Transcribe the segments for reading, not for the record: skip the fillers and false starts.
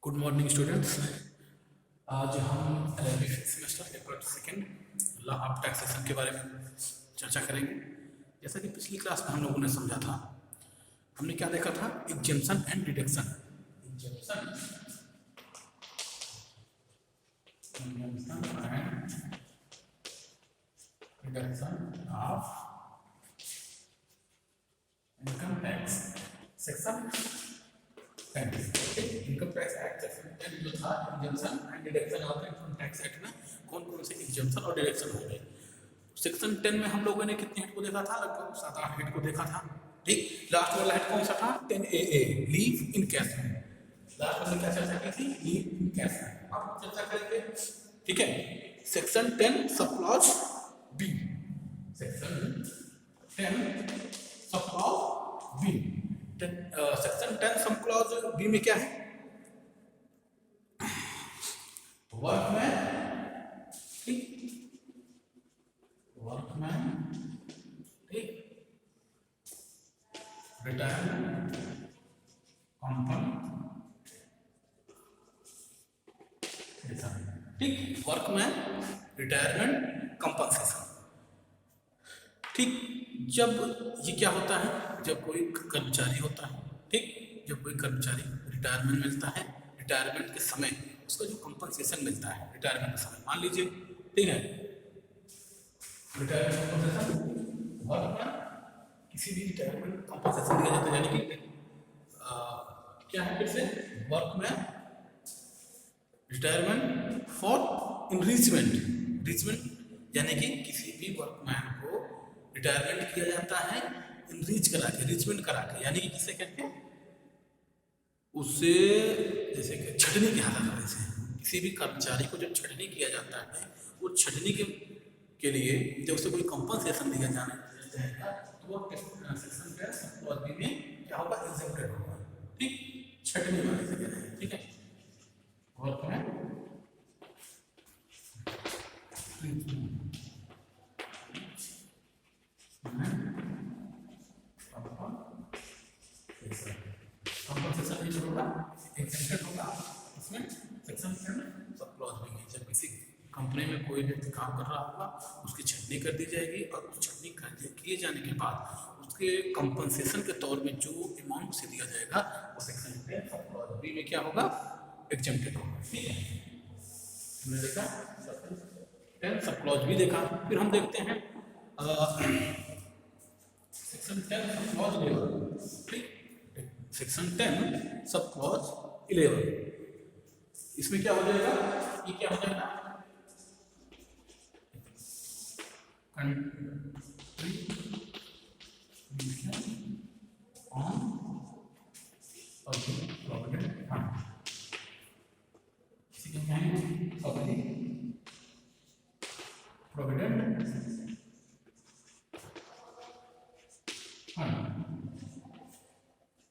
Good morning students. आज हम LLB fifth semester paper second law of taxation के बारे में चर्चा करेंगे। जैसा कि पिछली क्लास में हम लोगों ने समझा था, हमने क्या देखा था, exemption and deduction. Exemption and deduction of income tax section 10। Income tax act section 10 जो था, exemption and deduction of income tax act में कौन कौन से एग्जेम्पशन और डिडक्शन हो गए। सेक्शन 10 में हम लोगों ने कितने हेड को देखा था? लगभग 7-8 हेड को देखा था। ठीक, लास्ट वाला हेड कौन सा था? 10AA, लीव इन कैश में। लास्ट वाले क्या चर्चा की थी? लीव इन कैश में। अब चर्चा करेंगे, ठीक है, section 10 sub clause B. Section 10 sub clause B. Section 10 sub clause B में क्या है? वर्कमैन, ठीक, वर्कमैन, ठीक, रिटायरमेंट कंपनसेशन, ठीक, वर्कमैन रिटायरमेंट कंपनसेशन। ठीक, जब ये क्या होता है, जब कोई कर्मचारी होता है, ठीक, जब कोई कर्मचारी रिटायरमेंट मिलता है, रिटायरमेंट के समय उसका जो कंपनसेशन मिलता है रिटायरमेंट के समय, मान लीजिए, ठीक है, रिटायरमेंट कंपनसेशन वर्कमैन किसी भी रिटायरमेंट कंपनसेशन दिया जाता है, यानी कि क्या है फिर से, वर्कमैन रिटायरमेंट फॉर इनरिचमेंट। रिचमेंट यानी कि किसी भी वर्कमैन को रिटायरमेंट किया जाता है इनरीच करा के, रिचमेंट करा के, यानी कि किसे कहते हैं, उससे जैसे कि छटनी के हालत से किसी भी कर्मचारी को जब छटनी किया जाता है, वो छटनी के लिए जब उसे कोई कंपनसेशन दिया जाएगा तो वो सेक्शन के सब क्लॉज बी में क्या होगा, एग्जेम्प्टेड होगा। ठीक, छटनी वाले से कहते हैं, ठीक है, वर्कमैन कंपनसेशन नहीं होगा, एग्जेम्प्टेड होगा। इसमें सेक्शन 10 सब क्लॉज भी है। जब किसी कंपनी में कोई व्यक्ति काम कर रहा होगा, उसकी छटनी कर दी जाएगी और उस छटनी किए जाने के बाद उसके कंपनसेशन के तौर में जो अमाउंट उसे दिया जाएगा वो सेक्शन 10 सब क्लॉज बी में क्या होगा, एग्जेम्प्टेड होगा। ठीक है, हमने देखा सेक्शन 10 सब क्लॉज बी देखा। फिर हम देखते हैं सेक्शन 10 सब क्लॉज 11। ठीक, सेक्शन 10 सब क्लॉज 11, इसमें क्या हो जाएगा, ये क्या हो जाएगा, ऑन पब्लिक प्रोविडेंट फंड। इसी के क्या है, पब्लिक प्रोविडेंट फंड,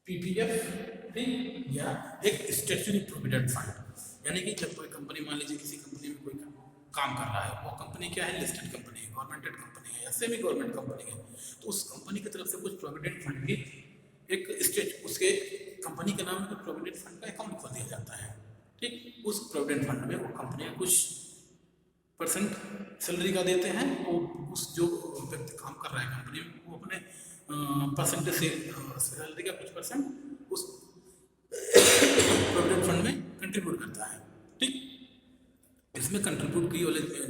PPF, ठीक, या एक स्टैट्यूटरी प्रोविडेंट फंड। यानी कि जब कोई कंपनी, मान लीजिए किसी कंपनी में कोई काम कर रहा है, वो कंपनी क्या है, लिस्टेड कंपनी है, गवर्नमेंटेड कंपनी है या सेमी गवर्नमेंट कंपनी है, तो उस कंपनी की तरफ से कुछ प्रोविडेंट फंड की एक स्टेट, उसके कंपनी के नाम में प्रोविडेंट फंड का अकाउंट खोल दिया जाता है। ठीक, उस प्रोविडेंट फंड में वो कंपनियां कुछ परसेंट सैलरी का देते हैं, वो उस जो व्यक्ति काम कर रहा है कंपनी में, वो अपने परसेंटेज से सैलरी का कुछ परसेंट उस प्रोविडेंट फंड में कंट्रीब्यूट करता है। ठीक, इसमें कंट्रीब्यूट की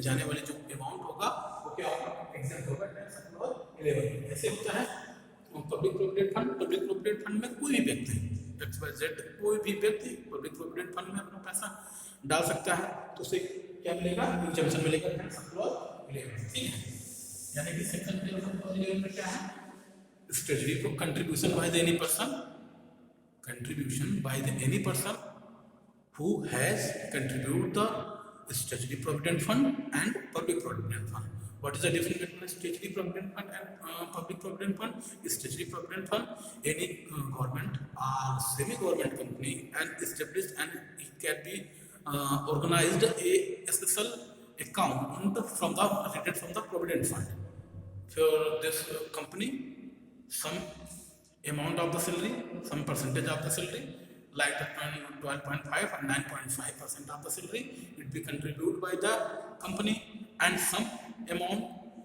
जाने वाले जो अमाउंट होगा वो क्या होगा, एग्जेम्प्ट होगा 11। ऐसे होता है public provident fund. Public provident fund में कोई भी व्यक्ति, XYZ, कोई भी व्यक्ति पब्लिक प्रोविडेंट फंड में अपना पैसा डाल सकता है, तो उसे क्या मिलेगा, एग्जेम्पशन मिलेगा 11। ठीक है, यानी कि सेक्शन 11 में क्या है, स्ट्रेटजी को contribution by the any person, contribution by the any person who has contributed the statutory provident fund and public provident fund. What is the difference between statutory provident fund and public provident fund? Statutory provident fund, any government or semi-government company and established, and it can be organized a special account from the related from the provident fund. For this company, some amount of the salary, some percentage of the salary, like the 12.5 and 9.5% of the salary it be contributed by the company and some amount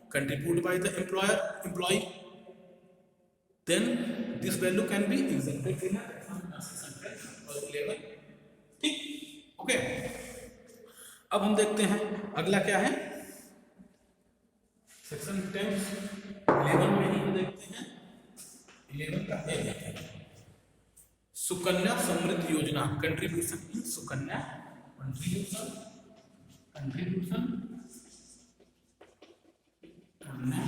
contributed by the employee, then this value can be exempted in a level. ठीक, okay. अब हम देखते हैं अगला क्या है, section 11 में ही हम देखते हैं 11 का ए है सुकन्या समृद्धि योजना, कंट्रीब्यूशन इन सुकन्या, कंट्रीब्यूशन करना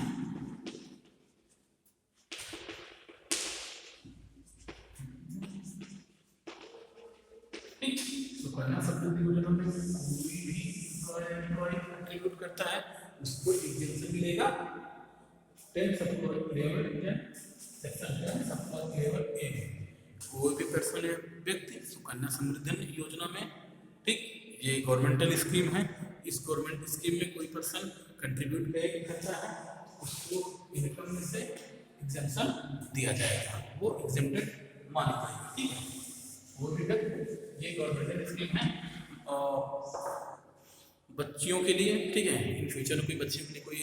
सुकन्या समृद्धि योजना में कोई भी एम्प्लॉय कंट्रीब्यूट करता है उसको एग्जेम्पशन मिलेगा 10 sub clause level section 10 sub clause level A. कोई भी पर्सन है व्यक्ति सुकन्या समृद्धि योजना में, ठीक, ये गवर्नमेंटल स्कीम है, इस गवर्नमेंट स्कीम में कोई पर्सन कंट्रीब्यूट करता है उसको इनकम में से एग्जेम्पशन दिया जाएगा, वो एग्जेम्प्टेड मानी जाएगी, ठीक है। वो भी ये गवर्नमेंटल स्कीम है बच्चियों के लिए, ठीक है। इन फ्यूचर में कोई बच्चे के लिए कोई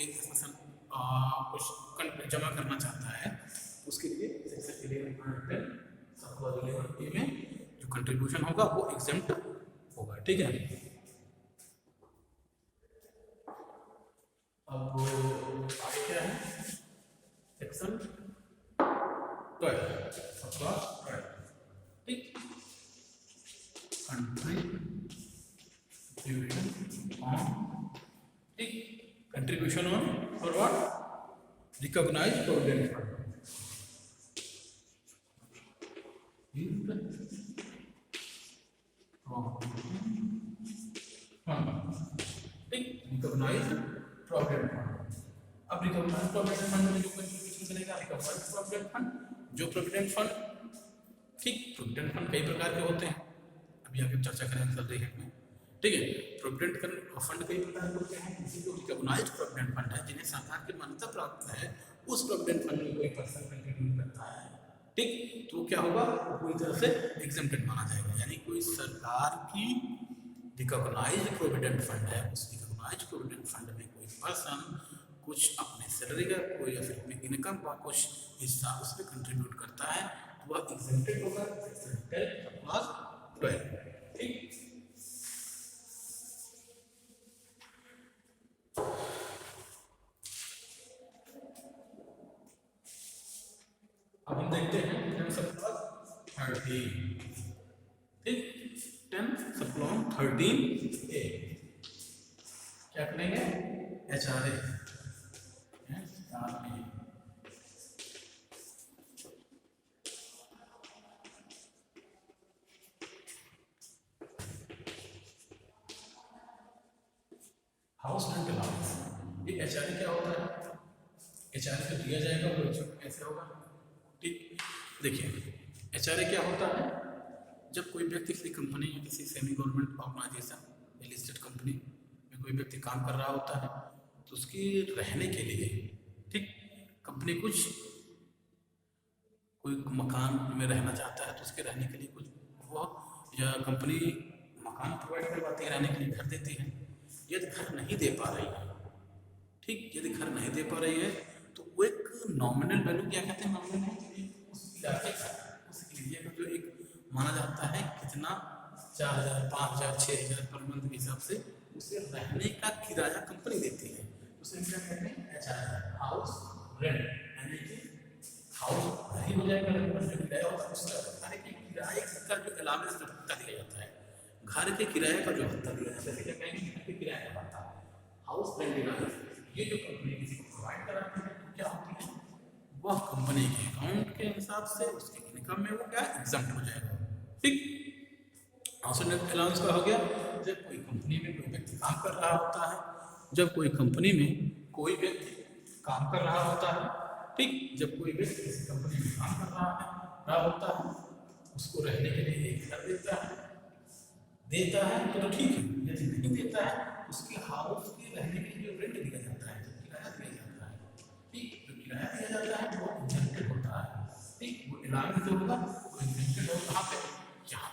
कुछ जमा करना चाहता है उसके लिए सेक्शन 11 सब क्लॉज 11 ए में जो कंट्रीब्यूशन होगा वो एग्जेम्प्ट होगा, ठीक है। अब आगे क्या है, सेक्शन 12 सब क्लॉज 12, ठीक, contribution on for what, recognise provident fund, ठीक, रिकॉग्नाइज प्रोविडेंट फंड। अब रिकॉग्नाइज प्रोविडेंट फंड में जो कंट्रीब्यूशन करेगा रिकॉग्नाइज प्रोविडेंट फंड, जो प्रोविडेंट फंड, ठीक, प्रोविडेंट फंड कई प्रकार के होते हैं, अभी आगे चर्चा करेंगे चल रही है, ठीक है। प्रोविडेंट फंड कई प्रकार के होते हैं, किसी जो रिकॉग्नाइज्ड प्रोविडेंट फंड है जिन्हें सरकार की मान्यता प्राप्त है उस प्रोविडेंट फंड में कोई पर्सन कंट्रीब्यूट करता है, ठीक, तो क्या होगा, वो पूरी तरह से एग्जेम्प्टेड माना जाएगा। यानी कोई सरकार की रिकॉग्नाइज्ड प्रोविडेंट फंड है, उस रिकॉग्नाइज्ड प्रोविडेंट फंड में कोई पर्सन कुछ अपने सैलरी का कोई या फिर अपने इनकम का कुछ हिस्सा उसमें कंट्रीब्यूट करता है, वह एग्जेम्प्टेड होगा सेक्शन 12, ठीक। अब हम देखते हैं सब क्लॉज 13, ठीक, 10 सब क्लॉज 13 ए क्या करेंगे, एचआरए, हाउस रेंट अलाउंस। ये एचआरए क्या होता है, एचआरए जो दिया जाएगा वो एग्जेम्प्ट कैसे होगा, ठीक। देखिए एचआरए क्या होता है, जब कोई व्यक्ति किसी कंपनी या किसी सेमी गवर्नमेंट ऑर्गेनाइजेशन या लिस्टेड कंपनी में कोई व्यक्ति काम कर रहा होता है तो उसकी रहने के लिए, ठीक, कंपनी कुछ कोई मकान में रहना चाहता है तो उसके रहने के लिए कुछ वो या कंपनी मकान प्रोवाइड करवाती है, रहने के लिए घर देती है। यदि घर नहीं दे पा रही है, ठीक, यदि घर नहीं दे पा रही है तो वो एक नॉमिनल वैल्यू, क्या कहते हैं, नॉमिनल उस इलाके का, उस एरिया का जो एक माना जाता है कितना 4000 5000 6000 पर मंथ के हिसाब से उसे रहने का किराया कंपनी देती है, उसे क्या कहते हैं, एचआरए, हाउस रेंट, यानी कि हाउस नहीं हो जाएगा लेकिन जो किराया होता है उसका घर के किराए का जो अलाउंस का दिया जाता है, घर के किराए का जो हत्ता दिया जाता है, क्या कहेंगे, घर के किराए का हत्ता, हाउस रेंट अलाउंस, ये जो कंपनी किसी को प्रोवाइड कराती है तो क्या होती है, वह कंपनी के अकाउंट के हिसाब से उसके इनकम में वो क्या एग्जम्प्ट हो जाएगा, ठीक। हाउस रेंट अलाउंस का हो गया जब कोई कंपनी में कोई व्यक्ति काम कर रहा होता है, जब कोई कंपनी में कोई व्यक्ति काम कर रहा होता है, ठीक, जब कोई व्यक्ति किसी कंपनी में काम कर रहा होता है उसको रहने के लिए एक घर देता है तो ठीक है, यदि नहीं देता है उसके हाउस के रहने के लिए जो रेंट दिया जाता है, जो किराया दिया जाता है, ठीक, जो किराया दिया जाता है वो एग्जेम्प्टेड होता है, ठीक, वो अलाउंस जो होगा वो एग्जेम्प्टेड होगा। कहाँ पे, यहाँ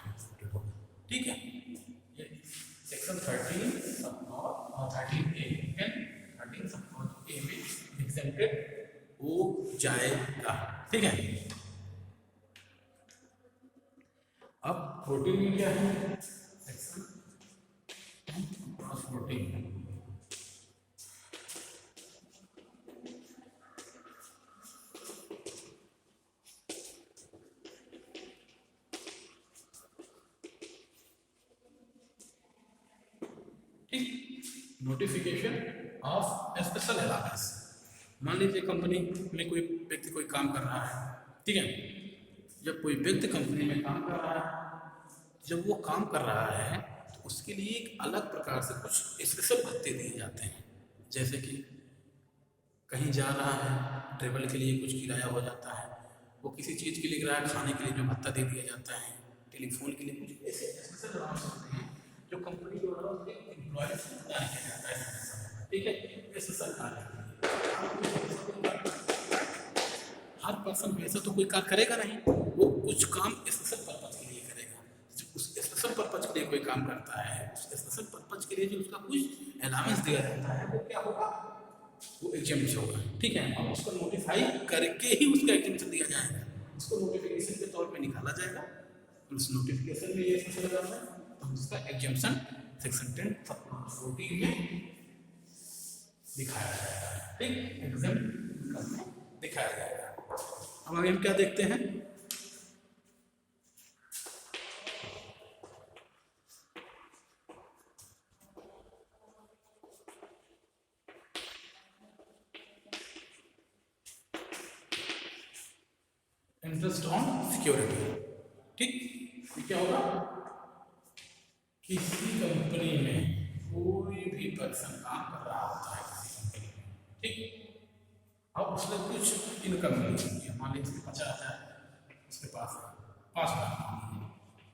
प्रोटीन में क्या है, section cross protein. Notification of special allowance. मान लीजिए कंपनी में कोई व्यक्ति कोई काम कर रहा है, ठीक है। जब कोई व्यक्ति कंपनी में काम कर रहा है, जब वो काम कर रहा है तो उसके लिए एक अलग प्रकार से कुछ स्पेशल भत्ते दिए जाते हैं। जैसे कि कहीं जा रहा है, ट्रेवल के लिए कुछ किराया हो जाता है, वो किसी चीज़ के लिए किराया, खाने के लिए जो भत्ता दे दिया जाता है, टेलीफोन के लिए कुछ ऐसे स्पेशल अलाउंस होते हैं जो कंपनी द्वारा एम्प्लॉयज को प्रदान किया जाता है, ठीक है। ऐसे सरकार हर पर्सन वैसा तो कोई कार्य करेगा नहीं, वो कुछ काम स्पेशल पर्पज के लिए करेगा। उस स्पेशल पर्पज के लिए कोई काम करता है, उस स्पेशल पर्पज के लिए जो उसका कुछ अलाउंस दिया जाता है वो क्या होगा, वो एग्जेम्प्ट होगा, ठीक है। और उसको नोटिफाई करके ही उसका एग्जेम्प्शन दिया जाएगा, उसको नोटिफिकेशन के तौर पे निकाला जाएगा। उस नोटिफिकेशन में ये स्पेशल करना है तो उसका एग्जेम्पशन सेक्शन 10 14 में दिखाया जाएगा, ठीक, एग्जाम दिखाया जाएगा। अब आगे हम क्या देखते हैं, इंटरेस्ट ऑन सिक्योरिटी, ठीक। क्या होगा, किसी कंपनी में कोई भी पर्सन काम कर रहा होता है किसी कंपनी में, ठीक। अब उसने कुछ इनकम मिली, मान लीजिए 50,000 उसके पास है, 5 लाख,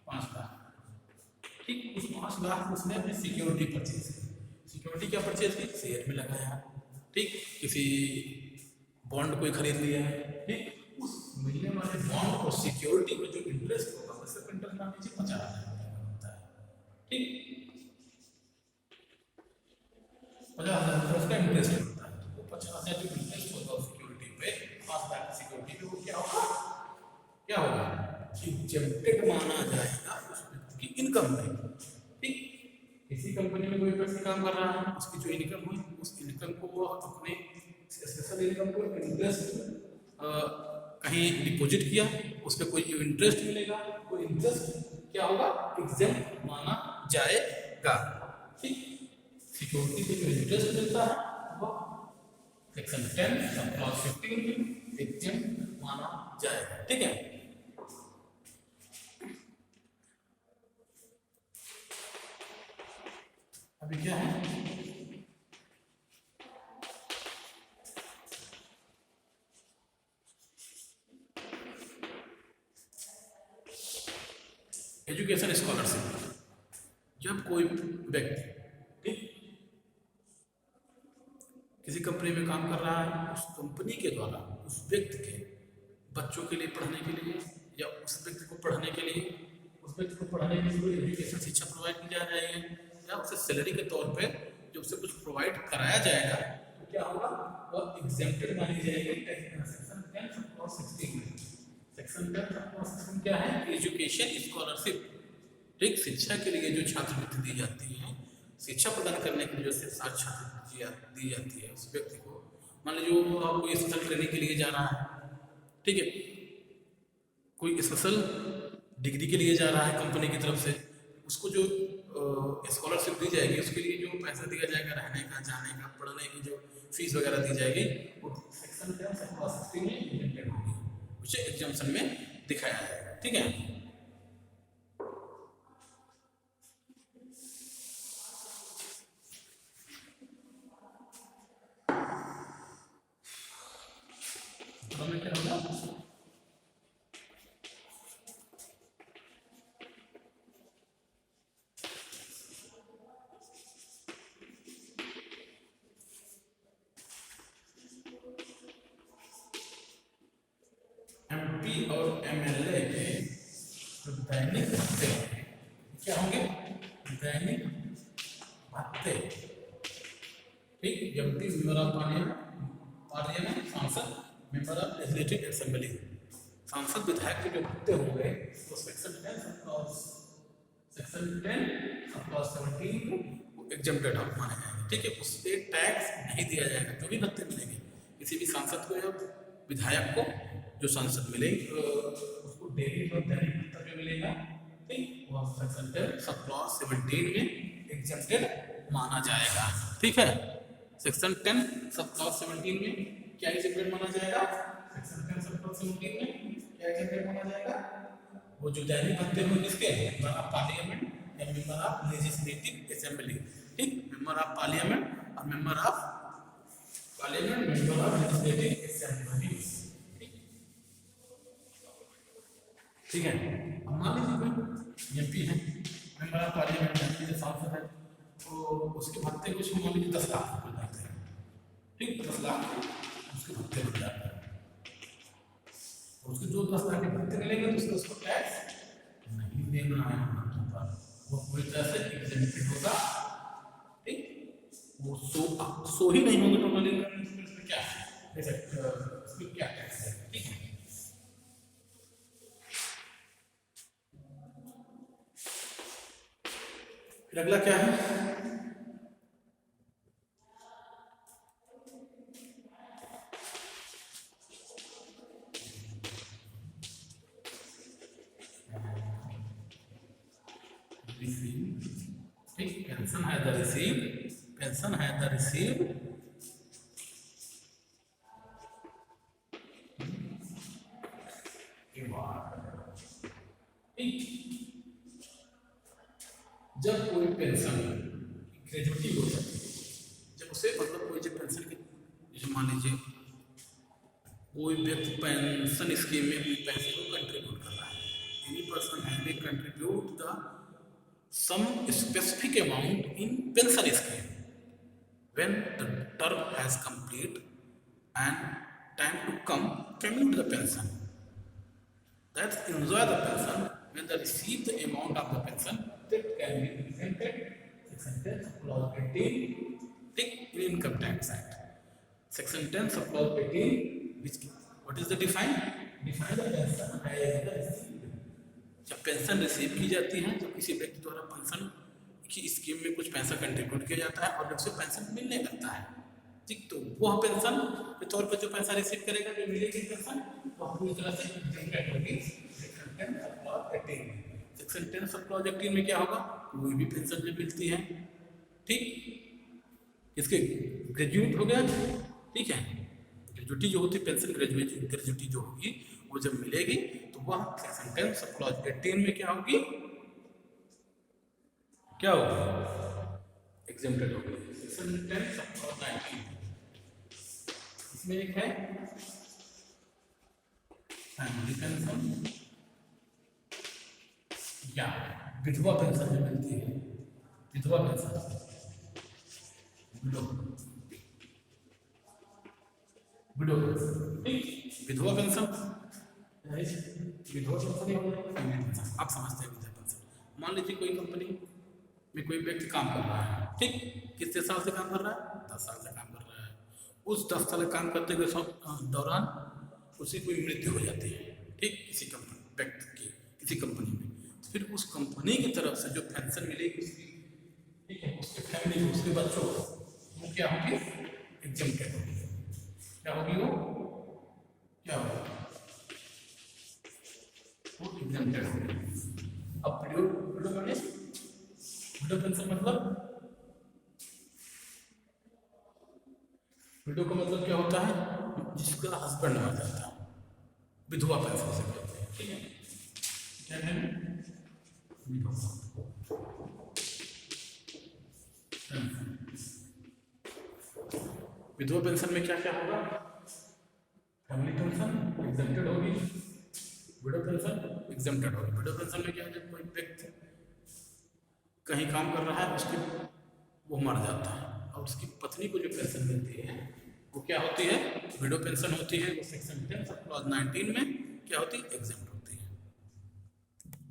5 लाख, ठीक। उस 5 लाख उसने अपनी सिक्योरिटी परचेज की। सिक्योरिटी क्या परचेज की, शेयर में लगाया, ठीक। किसी बॉन्ड कोई खरीद लिया है, ठीक। उस मिलने वाले बॉन्ड और सिक्योरिटी में जो इंटरेस्ट होगा, उससे इंटरेस्ट मान लीजिए 50,000 होता है, ठीक। 50,000 उसका इंटरेस्ट होता है, वो 50,000 जो इंटरेस्ट होगा सिक्योरिटी पे, 5 लाख की सिक्योरिटी पे, वो क्या होगा, क्या होगा, एग्जेम्प्टेड माना जाएगा उस व्यक्ति की इनकम में, ठीक। किसी कंपनी में कोई व्यक्ति काम कर रहा है, उसकी जो इनकम हुई, उस इनकम को वो अपने स्पेशल इनकम को इंटरेस्ट कहीं डिपॉजिट किया, उस पर कोई इंटरेस्ट मिलेगा, वो इंटरेस्ट क्या होगा, एग्जेम्प्ट माना जाएगा, ठीक। सिक्योरिटी पे जो इंटरेस्ट मिलता है वो सेक्शन 10 सब क्लॉज 15 में एग्जेम्प्ट माना जाएगा, ठीक है। अभी क्या है, एजुकेशन स्कॉलरशिप। जब कोई व्यक्ति, ठीक, किसी कंपनी में काम कर रहा है, उस कंपनी के द्वारा उस व्यक्ति के बच्चों के लिए पढ़ने के लिए, या उस व्यक्ति को पढ़ने के लिए, उस व्यक्ति को पढ़ाने के लिए कोई एजुकेशन शिक्षा प्रोवाइड की जा रही है, या उसे सैलरी के तौर पे जो उसे कुछ प्रोवाइड कराया जाएगा, तो क्या होगा, वह एग्जेम्प्टेड मानी जाएगी सेक्शन 10 और 16 में। सेक्शन 10 और 16 क्या है, एजुकेशन स्कॉलरशिप, ठीक। शिक्षा के लिए जो छात्रवृत्ति दी जाती है, शिक्षा प्रदान करने के लिए जो छात्रवृत्ति दी जाती है उस व्यक्ति को, मान लीजिए वो कोई स्पेशल ट्रेनिंग के लिए जा रहा है, ठीक है, कोई स्पेशल डिग्री के लिए जा रहा है कंपनी की तरफ से, उसको जो स्कॉलरशिप दी जाएगी, उसके लिए जो पैसा दिया जाएगा, रहने का, जाने का, पढ़ने की जो फीस वगैरह दी जाएगी, वो सेक्शन 10 में इम्प्लीमेंटेड होगी, उसे एग्जाम्पशन में दिखाया जाएगा, ठीक है। एमपी और एमएलए के दैनिक भत्ते क्या होंगे, दैनिक भत्ते, ठीक। एमपी मेंबर ऑफ पार्लियामेंट, सांसद, मेंबर ऑफ लेजिस्लेटिव असेंबली, सांसद विधायक के जो भत्ते हो गए, तो सेक्शन 10 और सेक्शन 10 सब क्लॉज 17 को एग्जेम्प्टेड माने जाएंगे। ठीक है, उससे टैक्स नहीं दिया जाएगा। जो भी भत्ते मिलेंगे किसी भी सांसद को या विधायक को, जो सांसद मिलेंगे उसको डेली और दैनिक भत्ता जो मिलेगा, ठीक, वो सेक्शन 10 सब क्लॉज 17 में एग्जेम्प्टेड माना जाएगा। ठीक है, सेक्शन 10 सब क्लॉज 17 में क्या एग्जेम्प्टेड माना जाएगा? सेक्शन 10 सब क्लॉज 17 में क्या एग्जेम्प्टेड माना जाएगा? वो जो दैनिक भत्ते होंगे किसके? मेंबर ऑफ पार्लियामेंट या मेंबर ऑफ लेजिस्लेटिव असेंबली। ठीक, मेंबर ऑफ पार्लियामेंट और member of parliament, member of legislative assembly. ठीक है, अब मान लीजिए कोई एमपी है, मेंबर ऑफ पार्लियामेंट है, जो सांसद है, तो उसके भत्ते कुछ मान लीजिए 10 लाख रुपए जाते हैं। ठीक, 10 लाख उसके भत्ते मिल जाते हैं। उसके जो 10 लाख के भत्ते मिलेंगे तो उसको टैक्स नहीं देना है, वो पूरी तरह से एग्जेम्प्टेड होगा। ठीक, वो सो ही नहीं होगा टोटल इनकम, इसमें क्या है, इसमें क्या टैक्स है। ठीक है, फिर अगला क्या है? पेंशन है द रिसीव, पेंशन है द रिसीव जब कोई पेंशन ग्रेजुएटी हो जाती है, जब उसे मतलब कोई जो पेंशन की, जैसे मान लीजिए कोई व्यक्ति पेंशन स्कीम में अपने पैसे को कंट्रीब्यूट कर रहा है, any person having contribute the some specific amount in pension scheme when the term has complete and time to come commute the pension, that enjoy the pension when they receive the amount of the pension that can be exempted section 10 clause 18 in income tax act. Section 10 clause 18 which what is the define the pension as the जब pension receive की जाती है, तो किसी व्यक्ति द्वारा pension की scheme में कुछ पैसा कंट्रीब्यूट किया जाता है और जब से पेंशन मिलने लगता है, ठीक, तो वह पेंशन के तौर पर जो पैसा रिसीव करेगा, जो मिलेगी पेंशन, वह पूरी तरह से एग्जेम्प्टेड होगी सेक्शन 10 सब क्लॉज 18 में। सेक्शन 10 सब क्लॉज 18 में क्या होगा? कोई भी पेंशन जो मिलती है, ठीक, इसके ग्रेजुएट हो गया, ठीक है, ग्रेजुएटी जो होती है पेंशन, ग्रेजुएटी जो होगी वो जब मिलेगी तो वह सेक्शन 10 सब क्लॉज 18 में क्या होगी? क्या होगी? एग्जेम्प्टेड होगी। सेक्शन 10 सब क्लॉज 19 इसमें एक है फैमिली पेंशन या विधवा पेंशन जो मिलती है, विधवा पेंशन, विडो पेंशन, ठीक, विधवा पेंशन, विधवा पेंशन आप समझते हैं। विधवा पेंशन मान लीजिए कोई कंपनी में कोई व्यक्ति काम कर रहा है, ठीक, कितने साल से काम कर रहा है? 10 साल से काम कर रहा है। उस 10 साल काम करते हुए दौरान उसे कोई मृत्यु हो जाती है, ठीक, किसी कंपनी व्यक्ति की किसी कंपनी में, फिर उस कंपनी की तरफ से जो पेंशन मिलेगी उसकी, ठीक है, उसके फैमिली को, उसके बच्चों को, वो क्या होगी? एग्जेम्प्टेड होगी। क्या होगी? वो क्या होगी? एग्जेम्प्टेड होगी। अब विडो पेंशन मतलब, विडो का मतलब क्या होता है? जिसका हस्बैंड मर जाता है, विधवा पेंशन से कहते हैं। ठीक है, क्या है? विधवा पेंशन में क्या क्या होगा? फैमिली पेंशन एग्जेम्प्टेड होगी, विडो पेंशन एग्जेम्प्टेड होगी। विडो पेंशन में क्या है? जब कोई व्यक्ति कहीं काम कर रहा है, उसके वो मर जाता है और उसकी पत्नी को जो पेंशन मिलती है वो क्या होती है? विडो पेंशन होती है। वो सेक्शन 10 सब क्लॉज 19 में क्या होती है? एग्जेम्प्ट